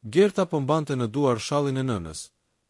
Gerta po mbante në duar shallin e nënës.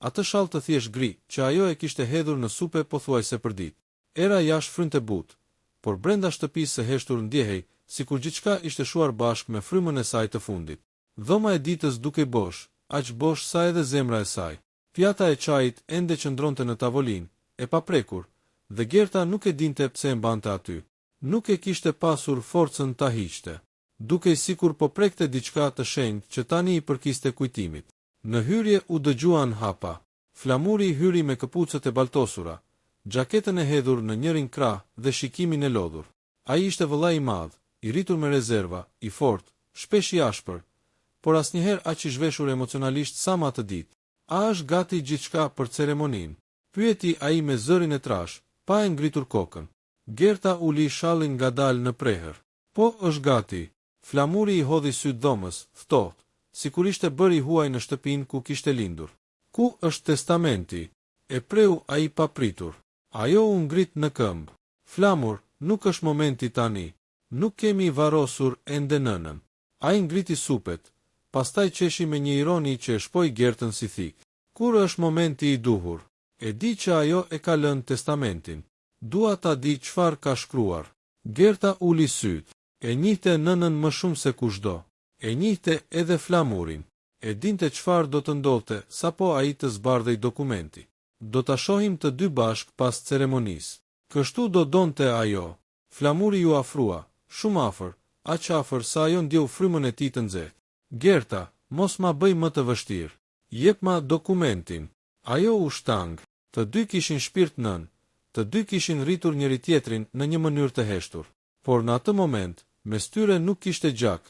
Atë shall të thjesht gri, që ajo e kishte hedhur në supe pothuajse për ditë. Era jashtë frynte butë, por brenda shtëpisë së heshtur ndjehej, sikur gjithçka ishte shuar bashkë me frymën e saj të fundit. Dhoma e ditës dukej bosh, aq bosh sa edhe zemra e saj. Pjata e çajit ende qëndronte në tavolinë, e paprekur, dhe Gerta nuk e dinte pse e mbante aty. Nuk e kishte pasur forcën ta hiqte. Dukej sikur po prekte diçka të shenjtë që tani i përkiste kujtimit. Në hyrje u dëgjuan hapa. Flamuri hyri me këpucët e baltosura, xhaketën e hedhur në njërin krah dhe shikimin e lodhur. Ai ishte vëllai i madh, i rritur me rezerva, i fortë, shpesh i ashpër, por asnjëherë aq i zhveshur emocionalisht sa më atë ditë. A është gati gjithçka për ceremoninë? Pyeti ai me zërin e trash, pa e ngritur kokën. Gerta u li shallin ngadalë në prehër. Po, është gati. Flamuri i hodhi sytë dhomës, ftohtë, sikur ishte bërë i huaj në shtëpinë ku kishte lindur. Ku është testamenti? E preu ai papritur. Ajo u ngrit në këmbë. Flamur, nuk është momenti tani. Nuk kemi varrosur ende nënën. Ai ngriti supet, pastaj qeshi me një ironi që e shpoi Gertën si thik. Kur është momenti i duhur? E di që ajo e ka lënë testamentin. Dua ta di çfarë ka shkruar. Gerta uli syt. E njihte nënën më shumë se kushdo. E njihte edhe Flamurin. E dinte çfarë do të ndodhte sapo ai të zbardhej dokumenti. Do ta shohim të dy bashk pas ceremonisë. Kështu do donte ajo. Flamuri ju afrua, shumë afër, aq afër sa ajo ndjeu frymën e tij të nxehtë. Gerta, mos ma bëj më të vështirë. Jepma dokumentin. Ajo u shtang. Të dy kishin shpirt nën. Të dy kishin rritur njëri tjetrin në një mënyrë të heshtur. Por në atë moment, mes tyre nuk kishte gjak,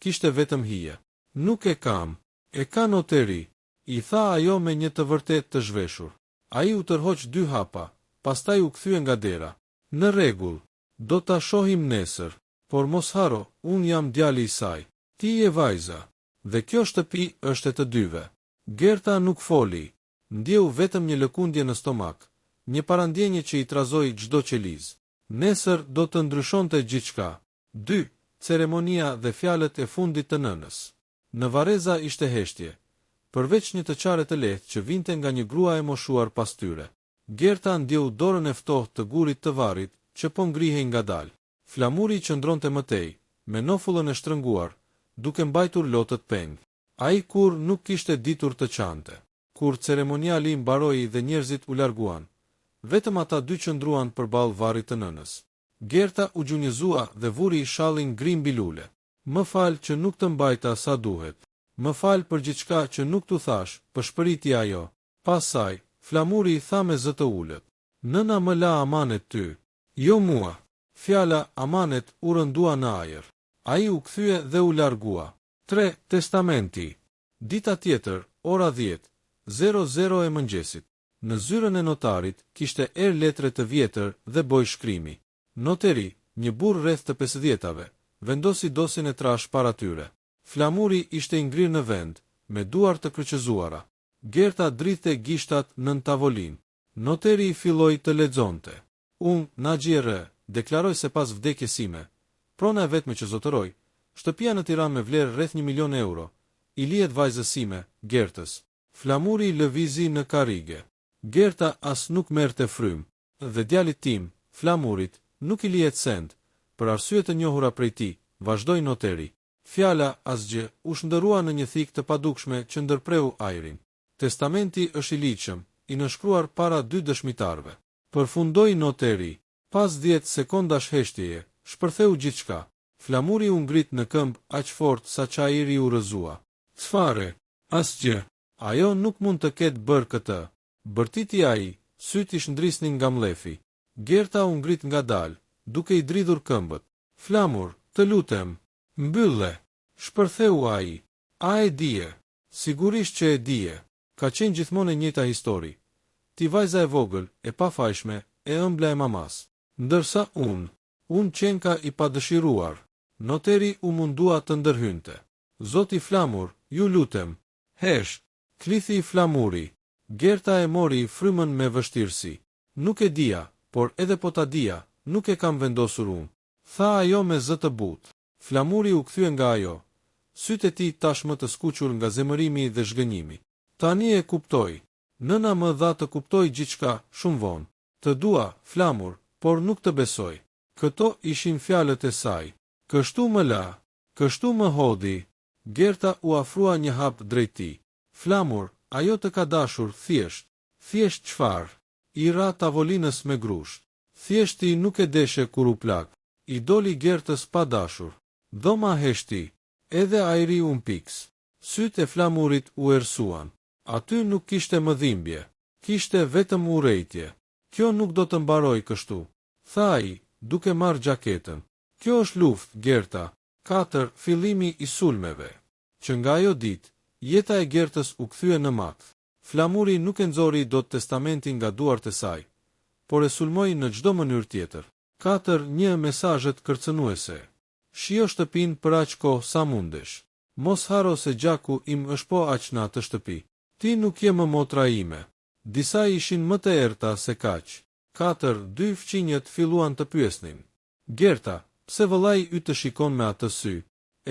kishte vetëm hije. Nuk e kam. E ka noteri, i tha ajo me një të vërtet të zhveshur. Ai u tërhoq 2 hapa, pastaj u kthye nga dera. Në rregull, do ta shohim nesër, por mos haro, un jam djali i saj. Ti je vajza, dhe kjo shtëpi është e të dyve. Gerta nuk foli, ndjeu vetëm një lëkundje në stomak, një parandjenje që i trazoi çdo qeliz. Nesër do të ndryshonte gjithçka. 2. Ceremonia dhe fjalët e fundit të nënës. Në varreza ishte heshtje, përveç një të qare të lehtë që vinte nga një grua e moshuar pas tyre. Gerta ndjeu dorën e ftohtë të gurit të varrit që po ngrihej ngadalë. Flamuri qëndronte mëtej, me nofullën e shtrënguar, duke mbajtur lotët peng. Ai kur nuk kishte ditur të qante. Kur ceremoniali mbaroi dhe njerëzit u larguan, vetëm ata dy qëndruan përballë varrit të nënës. Gerta u gjunjëzua dhe vuri shallin gri mbi lule. Më fal që nuk të mbajta sa duhet. Më fal për gjithçka që nuk t'u thash, përshpëriti ajo. Pas saj, Flamuri i tha me zë të ulët. Nëna më la amanet ty. Jo mua. Fjala amanet u rëndua në ajër. Ai u kthye dhe u largua. 3. Testamenti. Dita tjetër, ora 10:00 e mëngjesit. Në zyrën e notarit kishte letre të vjetër dhe boj shkrimi. Noteri, një burr rreth të 50-ave, vendosi dosin e trash para tyre. Flamuri ishte i ngrirë në vend, me duar të kryqëzuara. Gerta dridhte gishtat nën tavolinë. Noteri i filloi të lexonte. Unë, Naxhi R, deklaroj se pas vdekjes sime, prona e vetme që zotëroj, shtëpia në Tiranë me vlerë rreth 1 milion euro, i lihet vajzës sime, Gertës. Flamuri lëvizi në karrige. Gerta as nuk merrte frym, dhe djalit tim, Flamurit, nuk i lihet send, për arsye të njohura prej tij, vazhdoi noteri. Fjala asgjë u shndërrua në një thikë të padukshme që ndërpreu ajrin. Testamenti është i ligjshëm, i nënshkruar para 2 dëshmitarëve. Përfundoi noteri. Pas 10 sekondash heshtjeje, shpërtheu gjithçka. Flamuri u ngrit në këmbë aq fort sa që ajri u rrëzua. Çfarë? Asgjë. Ajo nuk mund të ketë bërë këtë. Bërtiti ai, syt i shndrisnin nga mlefi. Gerta u ngrit ngadalë, duke i dridhur këmbët. Flamur, të lutem, mbylle. Shpërtheu ai. A e dije? Sigurisht që e dije. Ka qenë gjithmonë e njëjta histori. Ti vajza e vogël, e pafajshme, e ëmbla e mamas. Ndërsa unë qenka i padëshiruar. Noteri u mundua të ndërhynte. Zoti Flamur, ju lutem. Hesh, klithi i Flamuri. Gerta e mori frymën me vështirësi. Nuk e dija, por edhe po ta dija, nuk e kam vendosur unë. Tha ajo me zë të butë. Flamuri u kthye nga ajo. sytë e tij tashmë të skuqur nga zemërimi dhe zhgënjimi. Tani e kuptoi. Nëna më dha të kuptoj gjithçka shumë vonë. Të dua, Flamur, por nuk të besoj. Këto ishin fjalët e saj. Kështu më la, kështu më hodhi. Gerta u afrua një hap drejt tij. Flamur, ajo të ka dashur thjesht çfarë? I ra tavolinës me grusht. Thjeshti nuk e deshe kur u plak. I doli Gertës pa dashur. Dhoma heshti, edhe ajri un piks. Sytë e Flamurit u errësuan. Aty nuk kishte më dhimbje, kishte vetëm urrejtje. Kjo nuk do të mbaroj kështu, tha ai, duke marrë gjaketën. Kjo është luftë, Gerta. 4. Fillimi i sulmeve. Që nga ajo ditë, jeta e Gertës u kthye në mat. Flamuri nuk e nxori dot testamentin nga duart e saj, por e sulmoi në çdo mënyrë tjetër. 4. Një mesazhet kërcënuese. Shio shtëpinë për aq kohë sa mundesh. Mos haro se gjaku im është po aq në atë shtëpi. Ti nuk je më motra ime. Disa ishin më të errta se kaq. 4. Dy fqinjët filluan të pyesnin. Gerta, pse vëllai yt të shikon me atë sy?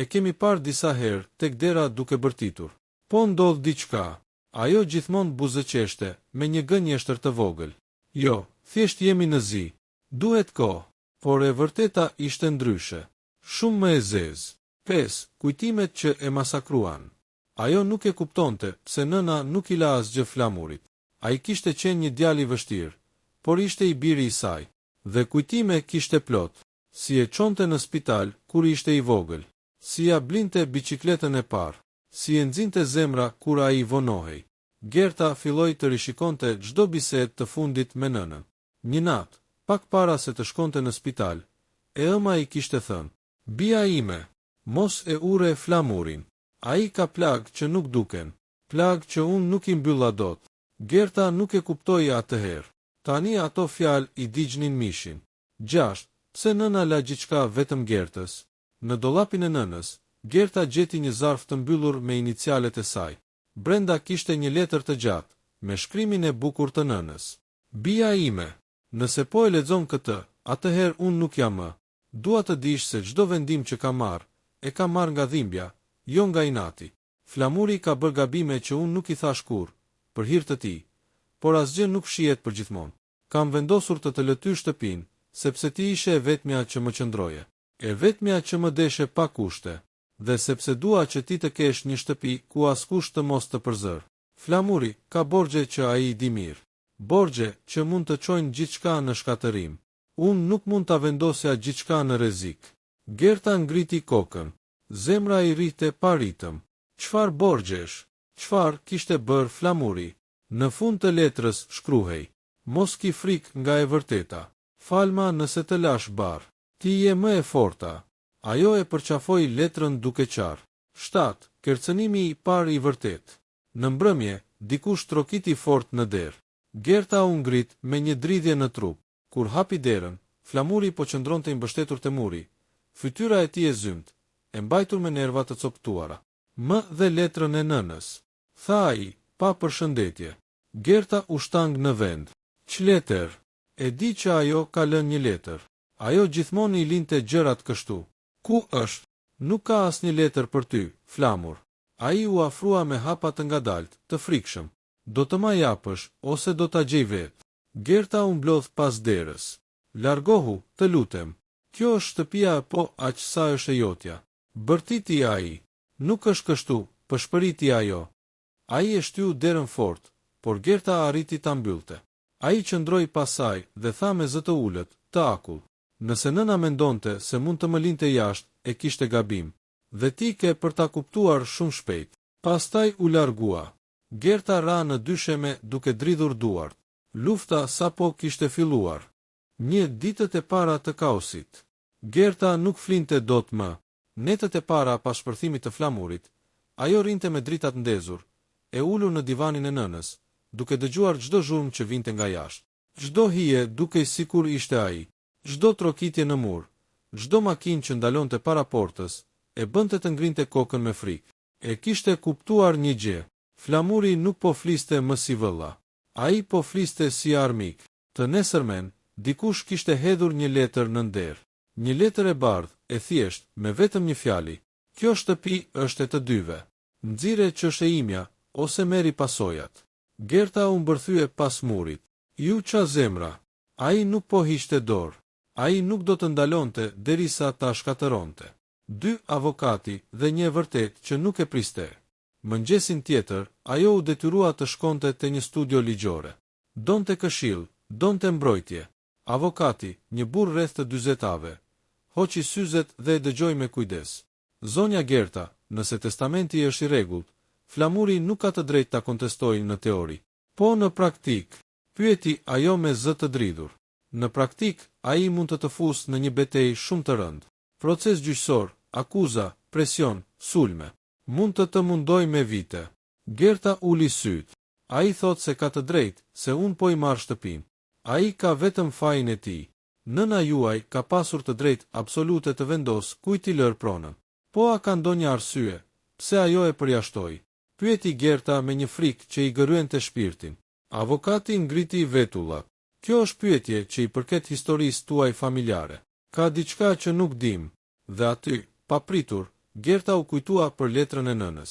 E kemi parë disa herë tek dera duke bërtitur. Po ndodh diçka. Ajo gjithmonë buzëqeshte, me një gënjeshtër të vogël. Jo, thjesht jemi në zi. Duhet kohë. Por e vërteta ishte ndryshe. Shumë më e zezë. 5. Kujtimet që e masakruan. Ajo nuk e kuptonte pse nëna nuk i la asgjë Flamurit. Ai kishte qenë një djalë i vështirë, por ishte i biri i saj, dhe kujtime kishte plot. Si e çonte në spital kur ishte i vogël, si ja blinte biçikletën e parë, si e nxinte zemra kur ai vonohej. Gerta filloi të rishikonte çdo bisedë të fundit me nënën. Një natë, pak para se të shkonte në spital, e ëma i kishte thënë: "Bia ime, mos e urre Flamurin. Ai ka plagë që nuk duken, plagë që unë nuk i mbylla dot." Gerta nuk e kuptoi atëherë. Tani ato fjalë i digjnin mishin. 6. Pse nëna la gjithçka vetëm Gertës? Në dollapin e nënës, Gerta gjeti një zarf të mbyllur me inicialet e saj. Brenda kishte një letër të gjatë, me shkrimin e bukur të nënës. Bia ime, nëse po e lexon këtë, atëherë unë nuk jam më. Dua të dish se çdo vendim që ka marrë, e ka marrë nga dhimbja, jo nga inati. Flamuri ka bërë gabime që unë nuk i thash kurrë, për hir të tij, por asgjë nuk shihet për gjithmonë. Kam vendosur të lëtyr shtëpinë, sepse ti ishe e vetmja që më qëndroje, e vetmja që më deshe pa kushte, dhe sepse dua që ti të kesh një shtëpi ku askush të mos të përzër. Flamuri ka borxhe që ai i di mirë, borxhe që mund të çojnë gjithçka në shkatërim. Unë nuk mund ta vendosja gjithçka në rrezik. Gerta ngriti kokën, zemra i rrite pa ritëm. Çfarë borxhesh? Çfarë kishte bërë Flamuri? Në fund të letrës shkruhej: "Mos ki frikë nga e vërteta. Falma nëse të lash barë. Ti je më e forta." Ajo e përqafoi letrën duke qarë. 7. Kërcënimi i parë i vërtet. Në mbrëmje, dikush trokiti fort në derë. Gerta u ngrit me një dridhje në trup. Kur hapi derën, Flamuri po qëndronte i mbështetur te muri. Fytyra e tij e zymt, e mbajtur me nerva të coptuara. "Më dhe letrën e nënës," tha ai, pa përshëndetje. Gerta u shtang në vend. "Ç'letër? E di që ajo ka lënë një letër. Ajo gjithmonë i linte gjërat kështu." "Ku është?" "Nuk ka asnjë letër për ty, Flamur." Ai u afrua me hapa të ngadalt, të frikshëm. "Do të ma japësh, ose do ta gjej vetë." Gerta u mblodh pas derës. "Largohu, të lutem. Kjo është shtëpia, po aq sa është e jotja." Bërtiti ai. "Nuk është kështu," pëshpëriti ajo. Ai e shtyu derën fort, por Gerta arriti ta mbyllte. Ai qëndroi pas saj dhe tha me zë të ulët, të akull: "Nëse nëna mendonte se mund të më linte jashtë, e kishte gabim. Dhe ti ke për ta kuptuar shumë shpejt." Pastaj u largua. Gerta ra në dysheme duke dridhur duart. Lufta sapo kishte filluar. Një ditët e para të kaosit. Gerta nuk flinte dot më. Netët e para pas shpërthimit të Flamurit, ajo rinte me dritat ndezur, e ulur në divanin e nënës, duke dëgjuar çdo zhurmë që vinte nga jashtë. Çdo hije dukej sikur ishte ai, çdo trokitje në mur, çdo makinë që ndalonte para portës, e bënte të ngrinte kokën me frikë. E kishte kuptuar një gjë. Flamuri nuk po fliste më si vëlla. Ai po fliste si armik. Të nesërmen, dikush kishte hedhur një letër në nder. Një letër e bardhë, e thjesht, me vetëm një fjali: Kjo shtëpi është e të dyve. Nxirre që është e imja, ose merri pasojat. Gerta u mbërthye pas murit. Ju qa zemra. Ai nuk po hiqte dorë. Ai nuk do të ndalonte derisa ta shkatëronte. 2 avokati dhe një vërtet që nuk e priste. Mëngjesin tjetër, ajo u detyrua të shkonte te një studio ligjore. Donte këshill, donte mbrojtje. Avokati, një burr rreth të 40-ave, hoqi syzet dhe e dëgjoi me kujdes. Zonja Gerta, nëse testamenti është i rregullt, flamuri nuk ka të drejtë ta kontestojë në teori. Po në praktik, pyeti ajo me zë të dridhur. Në praktik, ai mund të fusë në një betejë shumë të rëndë. Proces gjyqësor, akuza, presion, sulme. Mund të mundoj me vite. Gerta uli syt. Ai thot se ka të drejtë, se unë po i marr shtëpinë. Ai ka vetëm fajin e tij. Nëna juaj ka pasur të drejtë absolute të vendos kujt i lër pronën. Po a ka ndonjë arsye pse ajo e përjashtoi? Pyeti Gerta me një frikë që i gëryente shpirtin. Avokati ngriti vetullat. Kjo është pyetje që i përket historisë tuaj familjare. Ka diçka që nuk dim. Dhe aty, papritur, Gerta u kujtua për letrën e nënës.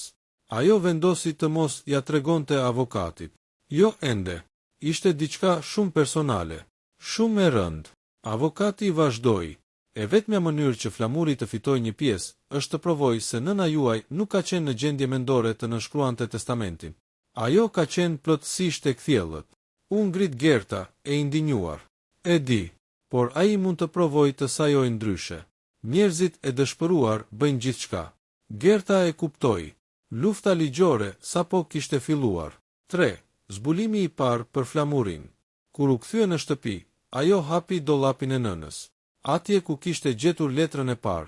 Ajo vendosi të mos ja tregonte avokatit. Jo ende. Ishte diçka shumë personale. Shumë e rëndë. Avokati vazhdoi. E vetmja mënyrë që flamuri të fitoj një pjesë, është të provoj se nëna juaj nuk ka qenë në gjendje mendore të nënshkruante testamentin. Ajo ka qenë plotësisht tek thjellët. U ngrit Gerta, e indinjuar. E di, por ai mund të provoj të sajojë ndryshe. Njerëzit e dëshpëruar bëjnë gjithçka. Gerta e kuptoi. Lufta ligjore sapo kishte filluar. 3. Zbulimi i parë për flamurin. Kur u kthye në shtëpi, ajo hapi dollapin e nënës. Atje ku kishte gjetur letrën e parë,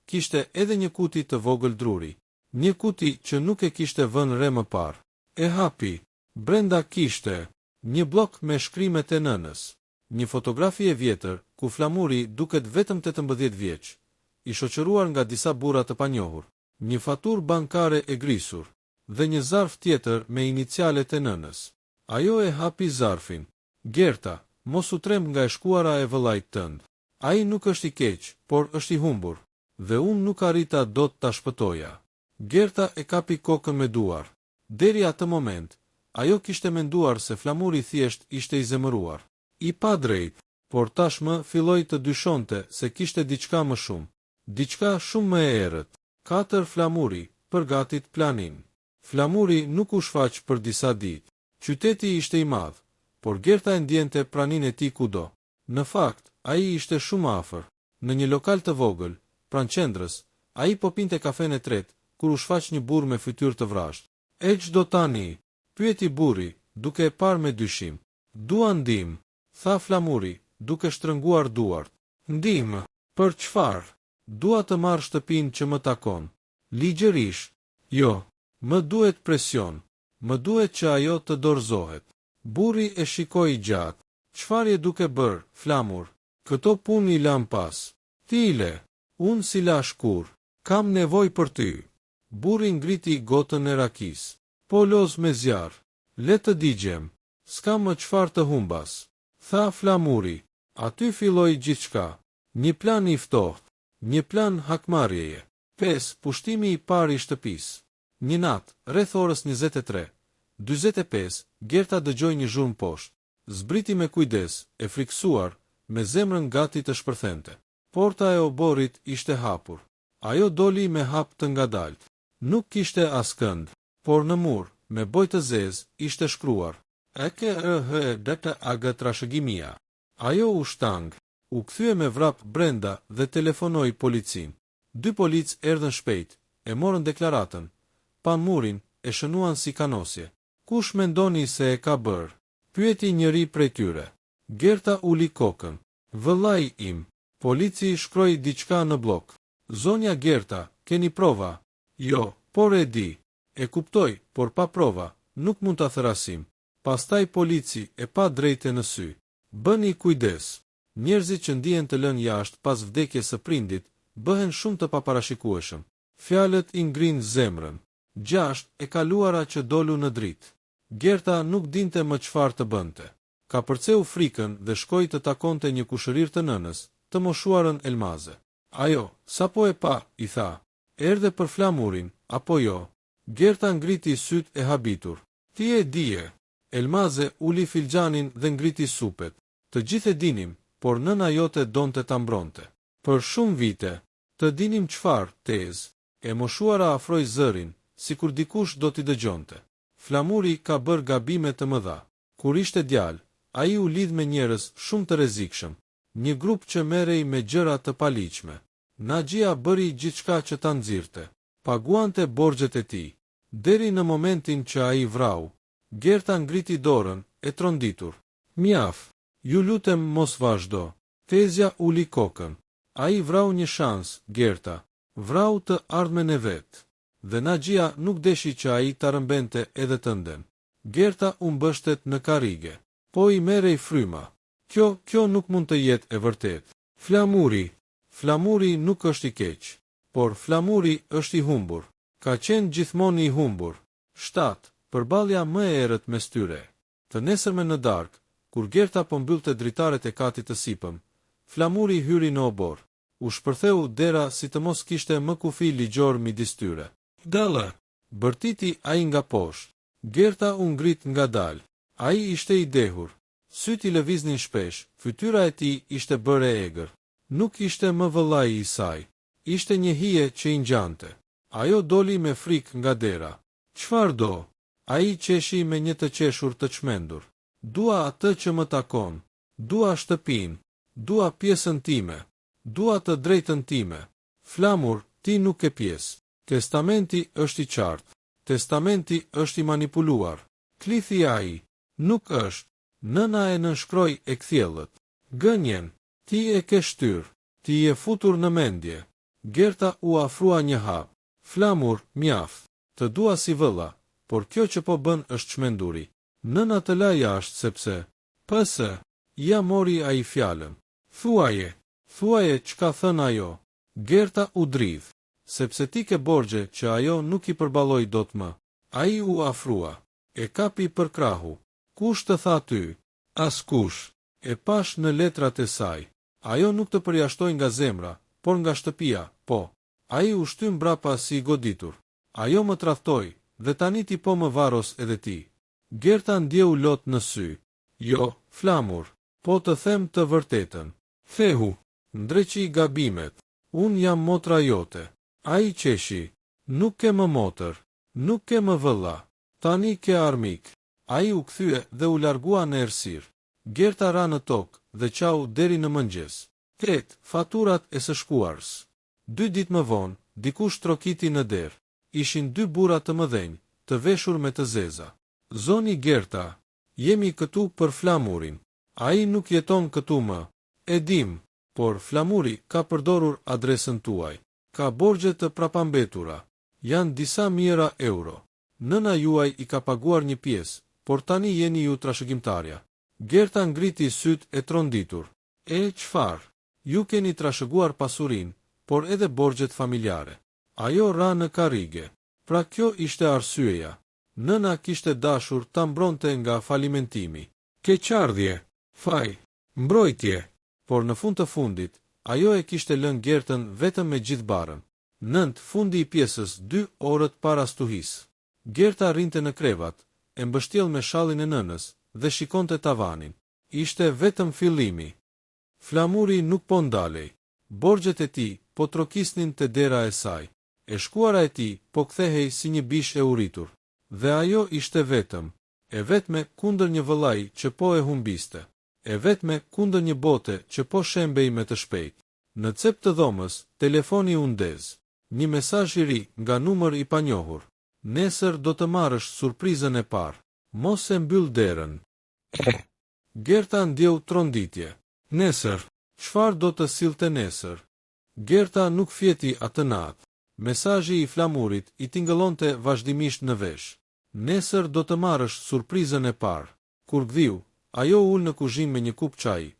kishte edhe një kuti të vogël druri. Një kuti që nuk e kishte vënë re më parë. E hapi. Brenda kishte një blok me shkrimet e nënës. Një fotografi e vjetër, ku flamuri duket vetëm 18 vjeç, i shoqëruar nga disa burra të panjohur. Një faturë bankare e grisur, dhe një zarf tjetër me inicialet e nënës. Ajo e hapi zarfin. Gerta, mos u tremb nga e shkuara e vëllait tënd. Ai nuk është i keq, por është i humbur, dhe unë nuk arrita dot ta shpëtoja. Gerta e kapi kokën me duar. Deri atë moment, ajo kishte menduar se flamuri thjesht ishte i zemëruar. I pa drejt, por tashmë filloi të dyshonte se kishte diçka më shumë. Diçka shumë më e errët. 4 flamuri, përgatit planin. Flamuri nuk u shfaq për disa ditë. Qyteti ishte i madh, por Gerta e ndjente praninë e tij kudo. Në fakt, ai ishte shumë afër. Në një lokal të vogël, pranë qendrës, ai po pinte kafen e tretë, kur u shfaq një burr me fytyrë të vrashtë. E çdo tani? Pyeti burri, duke e parë me dyshim. Dua ndihmë, tha flamuri, duke shtrënguar duart. Ndihmë? Për çfarë? Dua të marr shtëpinë që më takon. Ligjërisht. Jo, më duhet presion. Më duhet që ajo të dorëzohet. Burri e shikoi gjatë. Çfarë je duke bër, flamur? Këto punë i lam pas. Ti le. Unë si la shkur. Kam nevojë për ty. Burri ngriti gotën e rakis. Po loz me zjarr. Le të digjem. S'kam më çfarë të humbas. Tha flamuri. Aty filloi gjithçka. Një plan i ftohtë. Një plan hakmarrjeje. 5. Pushtimi i parë i shtëpisë. Një natë, rreth orës 23:45, Gerta dëgjoi një zhurmë poshtë. Zbriti me kujdes, e friksuar, me zemrën gati të shpërthente. Porta e oborrit ishte hapur. Ajo doli me hap të ngadalt. Nuk kishte askënd, por në mur, me bojë të zezë, ishte shkruar: EKRHDTAG trashëgimia. Ajo u shtang, u kthye me vrap brenda dhe telefonoi policin. 2 policë erdhën shpejt, e morën deklaratën, pan murin, e shënuan si kanosje. Kush mendoni se e ka bërë? Pyeti njëri prej tyre. Gerta uli kokën. Vëllai im. Polici shkroi diçka në blok. Zonja Gerta, keni prova? Jo, por e di. E kuptoj, por pa prova, nuk mund ta thrasim. Pastaj polici e pa drejtë në sy. Bëni kujdes. Njerëzit që ndihen të lënë jashtë pas vdekjes së prindit, bëhen shumë të paparashikueshëm. Fjalët i ngrin zemrën. 6. E kaluara që dolu në dritë. Gerta nuk dinte më çfarë të bënte. Ka përceu frikën dhe shkoi të takonte një kushërir të nënës, të moshuarën Elmaze. Ajo, sapo e pa, i tha, Erdhe për flamurin, apo jo? Gerta ngriti syt e habitur. Ti e dije. Elmaze uli filxhanin dhe ngriti supet. Të gjithë e dinim, por nëna jote donte ta mbronte. Për shumë vite, të dinim çfarë, tez. E moshuara afroi zërin, sikur dikush do t'i dëgjonte. Flamuri ka bërë gabime të mëdha. Kur ishte djalë, ai u lidh me njerëz shumë të rrezikshëm, një grup që merrej me gjëra të paligjshme. Naxhia bëri gjithçka që ta nxirrte. Paguante borxhet e tij. Deri në momentin që ai vrau. Gerta ngriti dorën, e tronditur. Mjaf, ju lutem mos vazhdo. Tezja uli kokën. Ai vrau një shans, Gerta. Vrau të ardhmen e vet. Dhe Naxhia nuk deshi që ai ta rëmbente edhe të nden. Gerta u mbështet në karrige. Po i merrej fryma. Kjo nuk mund të jetë e vërtet. Flamuri nuk është i keq, por flamuri është i humbur. Ka qenë gjithmonë i humbur. 7. Përballja më e errët mes tyre. Të nesërmen në darkë, kur Gerta po mbyllte dritaret e katit të sipëm, flamuri hyri në obor. U shpërtheu dera si të mos kishte më kufi ligjor midis tyre. Dalla! Bërtiti ai nga poshtë. Gerta u ngrit ngadalë. Ai ishte i dehur. Syti lëviznin shpesh, fytyra e tij ishte bërë e egër. Nuk ishte më vëllai i saj. Ishte një hije që i ngjante. Ajo doli me frikë nga dera. Çfarë do? Ai qeshi me një të qeshur të çmendur. Dua atë që më takon. Dua shtëpinë. Dua pjesën time. Dua të drejtën time. Flamur, ti nuk ke pjesë. Testamenti është i qartë. Testamenti është i manipuluar. Klithi ai. Nuk është. Nëna e nënshkroi e kthjellët. Gënjen, ti e ke shtyr. Ti je futur në mendje. Gerta u afrua një hap. Flamur, mjaft. Të dua si vëlla, por kjo që po bën është çmenduri. Nëna të la jashtë sepse. Pëse, ja mori ai fjalën. Thuaje çka thën ajo. Gerta u dridh. Sepse ti ke borxhe që ajo nuk i përballoi dot më. Ai u afrua. E kapi për krahu. Kush të tha ty? Askush. E pash në letrat e saj. Ajo nuk të përjashtoi nga zemra, por nga shtëpia, po. Ai u shtym mbrapa si i goditur. Ajo më tradhtoi, dhe tani ti po më varros edhe ti. Gerta ndjeu lot në sy. Jo, Flamur, po të them të vërtetën. Thehu, ndreqi gabimet. Unë jam motra jote. Ai qeshi. Nuk ke më motër. Nuk ke më vëlla. Tani ke armik. Ai u kthye dhe u largua në errësirë. Gerta ra në tokë dhe qau deri në mëngjes. 8. Faturat e së shkuars. 2 ditë më vonë, dikush trokiti në derë. Ishin 2 burra të mëdhenj, të veshur me të zeza. Zoni Gerta, jemi këtu për Flamurin. Ai nuk jeton këtu më. E dim, por Flamuri ka përdorur adresën tuaj. Ka borxhe të prapambetura. Janë disa mijëra euro. Nëna juaj i ka paguar një pjesë, por tani jeni ju trashëgimtarja. Gerta ngriti syt e tronditur. E çfarë? Ju keni trashëguar pasurin, por edhe borxhet familjare. Ajo ra në karrige. Pra kjo ishte arsyeja. Nëna kishte dashur ta mbronte nga falimentimi. Keqardhje, faj, mbrojtje. Por në fund të fundit, ajo e kishte lënë Gertën vetëm me gjithë barën. 9. Fundi i pjesës 2 orët para stuhisë. Gerta rinte në krevat, e mbështjell me shallin e nënës dhe shikonte tavanin. Ishte vetëm fillimi. Flamuri nuk po ndalej. Borxhet e tij po trokisnin te dera e saj. E shkuara e tij po kthehej si një bish e uritur. Dhe ajo ishte vetëm. E vetme kundër një vëllai që po e humbiste. E vetme kundër një bote që po shembej me të shpejt. Në cep të dhomës, telefoni u ndez. Një mesazh i ri nga numër i panjohur. Nesër do të marrësh surprizën e parë. Mos e mbyll derën. Gerta ndjeu tronditje. Nesër. Çfarë do të sillte nesër? Gerta nuk fjeti atë natë. Mesazhi i Flamurit i tingëllonte vazhdimisht në vesh. Nesër do të marrësh surprizën e parë. Kur gdhiu, ajo ul në kuzhinë me një kup çaji,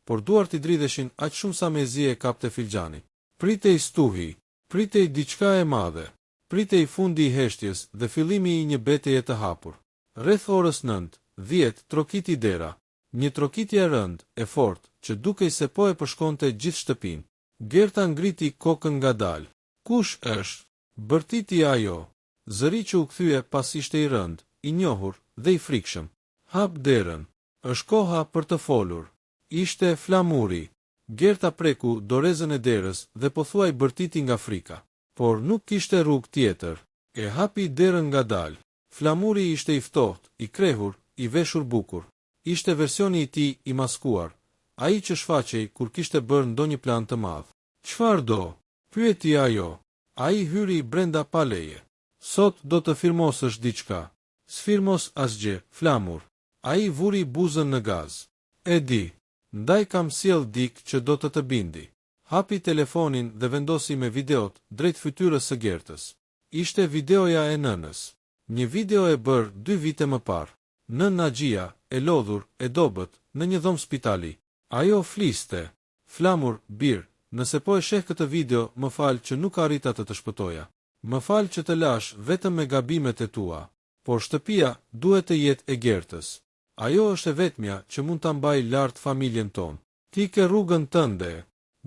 por duart i dridheshin aq shumë sa mezi e kapte filxhani. Pritej stuhi, pritej diçka e madhe, pritej fundi i heshtjes dhe fillimi i një betejë të hapur. Rreth orës 9:10 trokiti dera. Një trokitje e rëndë, e fortë, që dukej se po e përshkonte gjithë shtëpinë. Gerta ngriti kokën ngadalë. Kush është? Bërtiti ajo. Zëri që u kthye pas ishte i rënd, i njohur dhe i frikshëm. Hap derën. Është koha për të folur. Ishte Flamuri. Gerta preku dorezën e derës dhe pothuaj bërtiti nga frika. Por nuk kishte rrugë tjetër. E hapi derën ngadalë. Flamuri ishte i ftohtë, i krehur, i veshur bukur. Ishte versioni i tij i maskuar, ai që shfaqej kur kishte bërë ndonjë plan të madh. "Çfarë do?" pyeti ajo. Ai hyri brenda pa leje. "Sot do të firmosësh diçka." "S'firmos asgjë, Flamur." Ai vuri buzën në gaz. "E di. Ndaj kam sjell dik që do të bindi." Hapi telefonin dhe vendosi me videot drejt fytyrës së Gertës. Ishte videoja e nënës. Një video e bërë 2 vite më parë. Nën Naxhia, e lodhur, e dobët, në një dhomë spitali. Ajo fliste. "Flamur, bir, nëse po e sheh këtë video, më fal që nuk arrita të shpëtoja. Më fal që të lash vetëm me gabimet e tua. Por shtëpia duhet të jetë e Gertës. Ajo është e vetmja që mund ta mbaj lart familjen tonë. Ti ke rrugën tënde."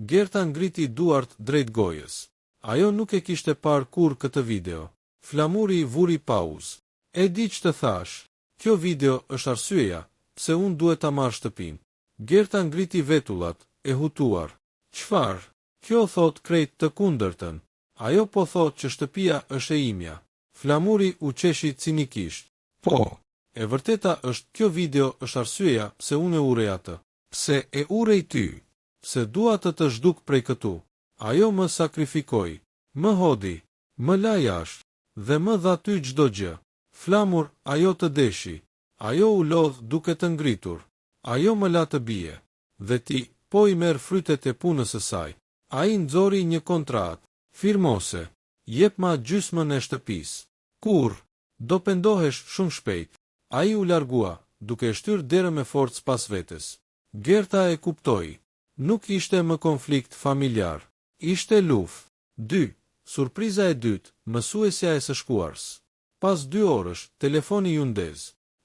Gerta ngriti duart drejt gojës. Ajo nuk e kishte parë kur këtë video. Flamuri vuri pauzë. "E di që të thash. Kjo video është arsyeja pse unë duhet ta marr shtëpinë." Gerta ngriti vetullat, e hutuar. "Çfarë? Kjo thot krejt të kundërtën. Ajo po thot që shtëpia është e imja." Flamuri u qeshi cinikisht. "Po, e vërteta është kjo video është arsyeja pse unë e urrej atë." "Pse e urrej ty?" "Se dua të zhduk prej këtu. Ajo më sakrifikoi, më hodhi, më la jashtë dhe më dha ty çdo gjë." "Flamur, ajo të deshi. Ajo u lodh duke të ngritur. Ajo më la të bie. Dhe ti, po i merr frytet e punës së saj." Ai nxori një kontratë. "Firmose. Jep ma gjysmën e shtëpisë." "Kur? Do pendohesh shumë shpejt." Ai u largua, duke e shtyr derën me forcë pas vetes. Gerta e kuptoi. Nuk ishte më konflikt familjar. Ishte luftë. 2. Surpriza e dytë, mësuesja e së shkuars. Pas 2 orësh, telefoni ju ndez.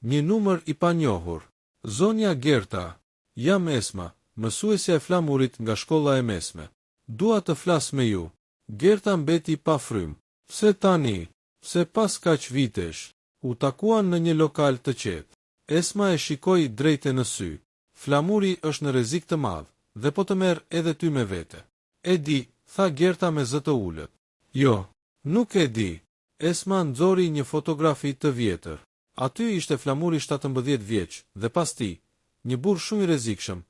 Një numër i panjohur. "Zonja Gerta, jam Esma, mësuesja e Flamurit nga shkolla e mesme. Dua të flas me ju." Gerta mbeti pa frym. "Pse tani? Pse pas kaq vitesh?" U takuan në një lokal të qetë. Esma e shikoi drejte në sy. "Flamuri është në rrezik të madh dhe po të merr edhe ty me vete." "E di," tha Gerta me zë të ulët. "Jo, nuk e di." Esma nxori një fotografi të vjetër. Aty ishte Flamuri 17 vjeç dhe pas tij, një burr shumë i rrezikshëm,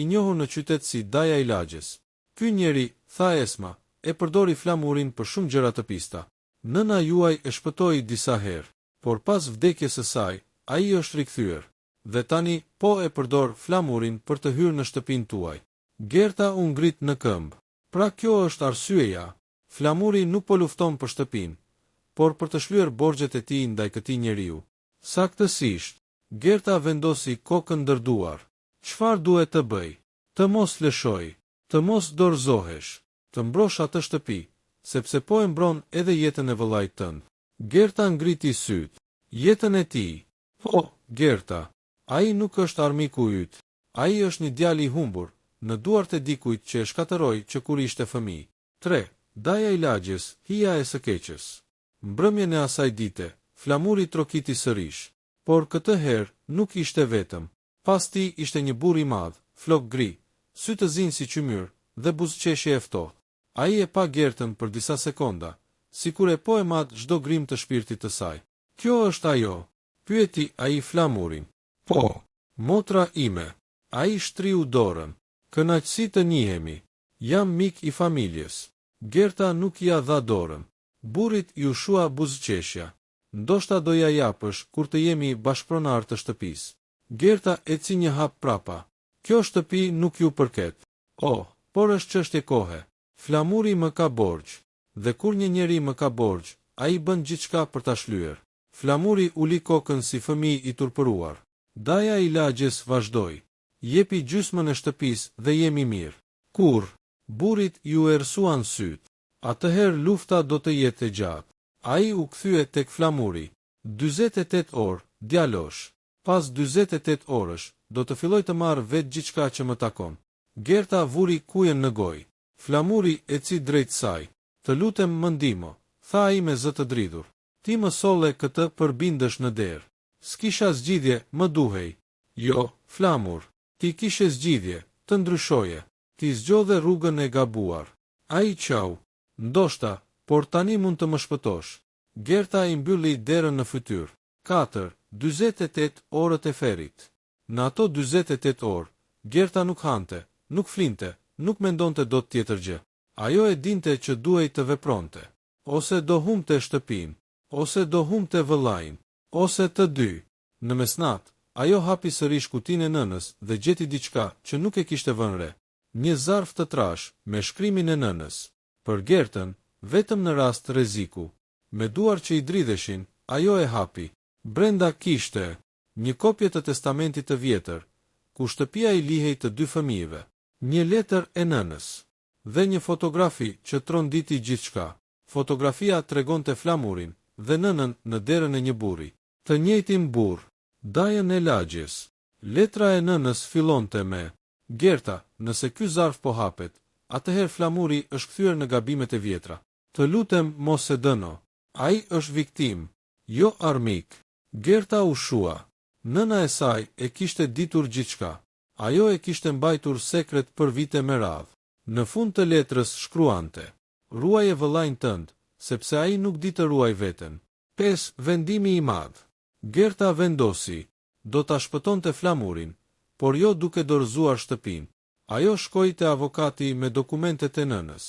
i njohur në qytet si Daja i Lagjës. "Ky njeri," tha Esma, "e përdori Flamurin për shumë gjëra të pista. Nëna juaj e shpëtoi disa herë, por pas vdekjes së saj, ai është rikthyer. Dhe tani po e përdor Flamurin për të hyrë në shtëpinë tuaj." Gerta u ngrit në këmbë. "Pra kjo është arsyeja. Flamuri nuk po lufton për shtëpinë, por për të shlyer borxhet e tij ndaj këtij njeriu." "Saktësisht." Gerta vendosi kokën ndërduar. "Çfarë duhet të bëj?" "Të mos lëshoj, të mos dorëzohesh, të mbrosh atë shtëpi, sepse po e mbron edhe jetën e vëllait tënd." Gerta ngriti syt. "Jetën e tij?" "Po, Gerta. Ai nuk është armiku yt. Ai është një djalë i humbur, në duart e dikujt që e shkatërroi që kur ishte fëmijë." 3. Daja i Lagjës, hija e së keqes. Mbrëmjen e asaj dite, Flamuri trokiti sërish, por këtë herë nuk ishte vetëm. Pas tij ishte një burr i madh, flok gri, sy të zinj si qymyr dhe buzëqeshje e ftohtë. Ai e pa Gertën për disa sekonda, sikur e po e mat çdo grim të shpirtit të saj. "Kjo është ajo?" pyeti ai Flamurin. "Po, motra ime." Ai shtriu dorën. "Kënaqësi të njihemi. Jam mik i familjes." Gerta nuk ia dha dorën. Burrit ju shua buzëqeshja. "Ndoshta do ja japësh kur të jemi bashkëpronar të shtëpisë." Gerta eci një hap prapa. "Kjo shtëpi nuk ju përket." "Oh, por është çështje kohe. Flamuri më ka borxh, dhe kur një njeri më ka borxh, ai bën gjithçka për ta shlyer." Flamuri uli kokën si fëmijë i turpëruar. Daja i Lagjës vazhdoi. "Jepi gjysmën e shtëpisë dhe jemi mirë." "Kur?" Burrit ju ersuan syt. "Atëherë lufta do të jetë e gjatë." Ai u kthye tek Flamuri. 48 orë, djalosh. Pas 48 orësh, do të filloj të marr vetë gjithçka që më takon." Gerta vuri kujen në gojë. Flamuri eci drejt saj. "Të lutem më ndihmo," tha ai me zë të dridhur. Ti më solle këtë për bindesh në derë. S'kisha zgjidhje, më duhej. Jo, Flamur, ti kishe zgjidhje, të ndryshoje. Ti zgjodhe rrugën e gabuar. Ai qau. Ndoshta, por tani mund të më shpëtosh. Gerta i mbylli derën në fytyrë. 4. 48 orët e ferit. Në ato 48 orë, Gerta nuk hante, nuk flinte, nuk mendonte dot tjetër gjë. Ajo e dinte që duhej të vepronte. Ose do humte shtëpinë, ose do humte vëllain, ose të dy. Në mesnat, ajo hapi sërish kutinë e nënës dhe gjeti diçka që nuk e kishte vënë re. Një zarf të trash me shkrimin e nënës. Për Gertën, vetëm në rast rreziku. Me duar që i dridheshin, ajo e hapi. Brenda kishte një kopje të testamentit të vjetër, ku shtëpia i lihej të dy fëmijëve, një letër e nënës dhe një fotografi që tronditi gjithçka. Fotografia tregonte Flamurin dhe nënën në derën e një burri, të njëjtin burr, Dajën e lagjes. Letra e nënës fillonte me: Gerta, nëse ky zarf po hapet, atëherë Flamuri është kthyer në gabimet e vjetra. Të lutem mos e dëno. Ai është viktim, jo armik. Gerta u shua. Nëna e saj e kishte ditur gjithçka. Ajo e kishte mbajtur sekret për vite me radhë. Në fund të letrës shkruante: Ruaje vëllain tënd, sepse ai nuk di të ruaj veten. 5. Vendimi i madh. Gerta vendosi, do ta shpëtonte Flamurin, por jo duke dorëzuar shtëpinë. Ajo shkoi te avokati me dokumentet e nënës.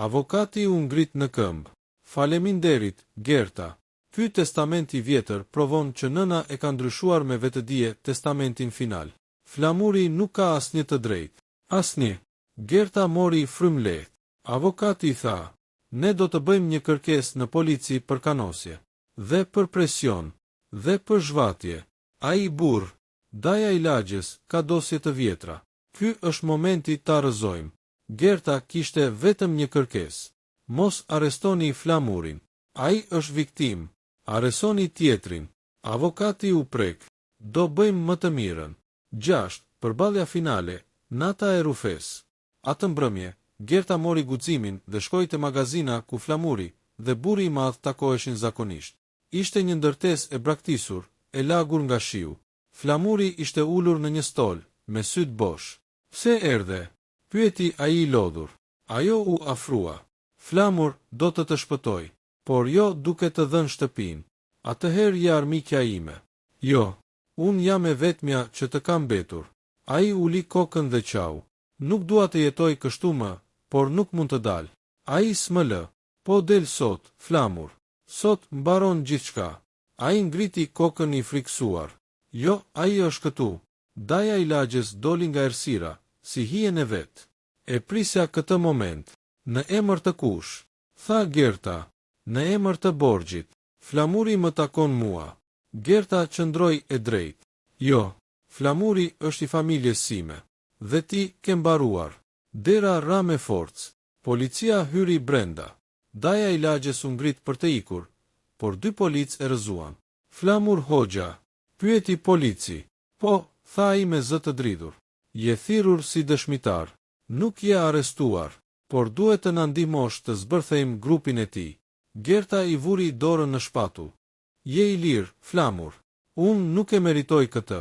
Avokati u ngrit në këmbë. Faleminderit, Gerta. Ky testamenti vjetër provon që nëna e ka ndryshuar me vetëdije testamentin final. Flamuri nuk ka asnjë të drejtë. Asnjë. Gerta mori frymëlehtë. Avokati i tha: Ne do të bëjmë një kërkesë në polici për kanosje, dhe për presion, dhe për zhvatje. Ai burr, Daja i lagjes, ka dosje të vjetra. Ky është momenti ta rrëzojmë. Gerta kishte vetëm një kërkesë. Mos arrestoni Flamurin. Ai është viktim. Arrestoni tjetrin. Avokati u prek. Do bëjmë më të mirën. 6. Përballja finale, nata e rufes. Atë mbrëmje, Gerta mori guximin dhe shkoi te magazina ku Flamuri dhe burri i madh takoheshin zakonisht. Ishte një ndërtesë e braktisur, e lagur nga shiu. Flamuri ishte ulur në një stol, me syt bosh. Pse erdhe? Pyeti ai i lodhur. Ajo u afrua. Flamur do të shpëtoj, por jo duke të dhënë shtëpinë. Atëherë je armikja ime. Jo, unë jam e vetmja që të kam mbetur. Ai uli kokën dhe qau. Nuk dua të jetoj kështu më, por nuk mund të dal. Ai s'më lë. Po del sot, Flamur. Sot mbaron gjithçka. Ai ngriti kokën i friksuar. Jo, ai është këtu. Daja i lagjes doli nga errësira, si hijen e vet. E prisja këtë moment. Në emër të kush? Tha Gerta. Në emër të borxhit. Flamuri më takon mua. Gerta qëndroi e drejtë. Jo, Flamuri është i familjes sime. Dhe ti ke mbaruar. Dera ra me forcë. Policia hyri brenda. Daja i lagjes u ngrit për të ikur, por dy policë e rrëzuan. Flamur Hoxha, pyeti polici. Po, tha ai me zë të dridhur. Je thirrur si dëshmitar. Nuk je arrestuar, por duhet të na ndihmosh të zbërthejmë grupin e tij. Gerta i vuri dorën në shpatull. Je i lirë, Flamur. Unë nuk e meritoj këtë.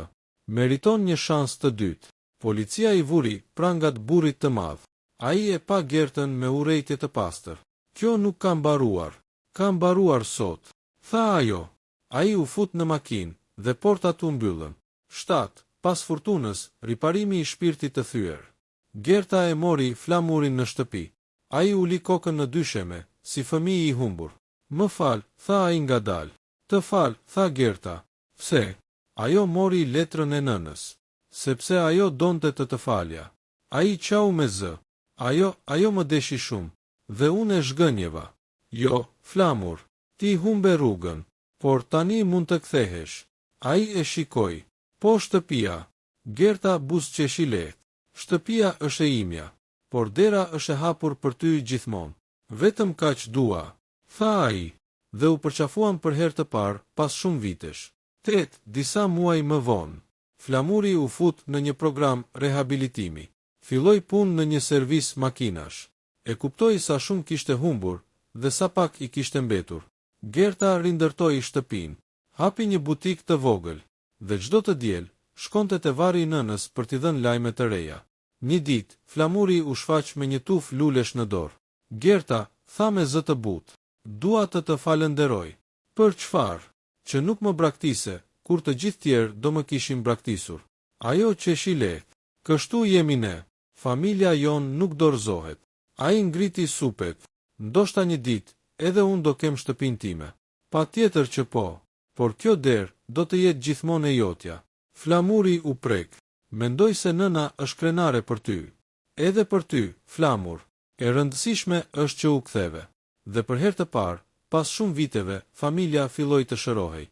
Meriton një shans të dytë. Policia i vuri prangat burrit të madh. Ai e pa Gertën me urrejtje të pastër. Kjo nuk ka mbaruar. Ka mbaruar sot. Tha ajo. Ai u fut në makinë dhe portat u mbyllën. 7. Pas furtunës, riparimi i shpirtit të thyer. Gerta e mori Flamurin në shtëpi. Ai uli kokën në dysheme, si fëmijë i humbur. Më fal, tha ai ngadal. Të fal, tha Gerta. Pse? Ajo mori letrën e nënës. Sepse ajo donte të falja. Ai qau me zë. Ajo më deshi shumë. Dhe unë e zhgënjeva. Jo, Flamur, ti humbe rrugën, por tani mund të kthehesh. Ai e shikoi. Po shtëpia. Gerta buzëqeshi lehtë. Shtëpia është e imja, por dera është e hapur për ty gjithmonë. Vetëm kaq dua, tha ai, dhe u përqafuan për herë të parë pas shumë vitesh. 8. Disa muaj më vonë. Flamuri u fut në një program rehabilitimi. Filloi punë në një servis makinash. E kuptoi sa shumë kishte humbur dhe sa pak i kishte mbetur. Gerta rindërtoi shtëpinë, hapi një butik të vogël, dhe çdo të diel shkonte te varri i nënës për t'i dhënë lajme të reja. Një ditë, Flamuri u shfaq me një tuf lulesh në dorë. Gerta tha me zë të butë: "Dua të falenderoj." "Për çfarë?" "Që nuk më braktise, kur të gjithë tjerë do më kishin braktisur." Ajo qeshi lehtë: "Kështu jemi ne. Familja jon nuk dorëzohet." Ai ngriti supet: "Ndoshta një ditë edhe unë do kem shtëpinë time." "Patjetër që po, por kjo derë do të jetë gjithmonë e jotja." Flamuri u prek. "Mendoj se nëna është krenare për ty." "Edhe për ty, Flamur. E rëndësishme është që u ktheve." Dhe për herë të parë, pas shumë viteve, familja filloi të shërohej.